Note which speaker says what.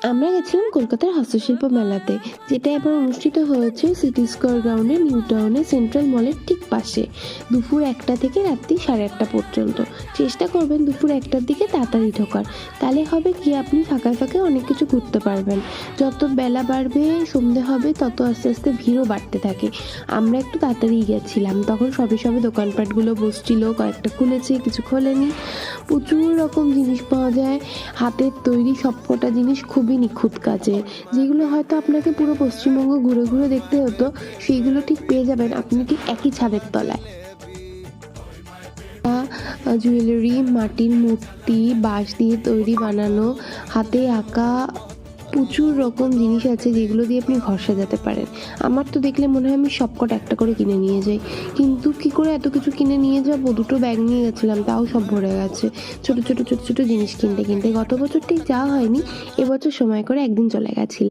Speaker 1: আমরা গেছিলাম কলকাতার হস্তশিল্প মেলাতে, যেটা এবার অনুষ্ঠিত হয়েছে সিটি স্কোয়ার গ্রাউন্ডে, নিউ টাউনে, সেন্ট্রাল মলের ঠিক পাশে। দুপুর 1টা থেকে রাত্রি 1:30 পর্যন্ত। চেষ্টা করবেন দুপুর 1টার দিকে তাড়াতাড়ি ঢোকার। তাহলে হবে কি, আপনি ফাঁকায় ফাঁকায় অনেক কিছু ঘুরতে পারবেন। যত বেলা বাড়বে, সন্ধে হবে, তত আস্তে আস্তে ভিড়ও বাড়তে থাকে। আমরা একটু তাড়াতাড়ি গেছিলাম, তখন সবে সবে দোকানপাটগুলো বসছিল, কয়েকটা খুলেছে, কিছু খোলেনি। প্রচুর রকম জিনিস পাওয়া যায়, হাতের তৈরি সবকটা জিনিস খুবই নিখুঁত কাজের, যেগুলো হয়তো আপনাকে পুরো পশ্চিমবঙ্গ ঘুরে ঘুরে দেখতে হতো, সেইগুলো ঠিক পেয়ে যাবেন আপনি ঠিক একই ছাদের তলায়। জুয়েলারি, মাটির মূর্তি, বাঁশ দিয়ে তৈরি বানানো, হাতে আঁকা প্রচুর রকম জিনিস আছে, যেগুলো দিয়ে আপনি ঘর সাজাতে পারেন। আমার তো দেখলে মনে হয় আমি সবকটা একটা করে কিনে নিয়ে যাই, কিন্তু কি করে এত কিছু কিনে নিয়ে যাবো? 2টো ব্যাগ নিয়ে গেছিলাম, তাও সব ভরে গেছে। ছোট ছোট ছোট ছোট জিনিস কিনতে কিনতে গত বছর ঠিক যাওয়া হয়নি, এবছর সময় করে একদিন চলে গেছিলাম।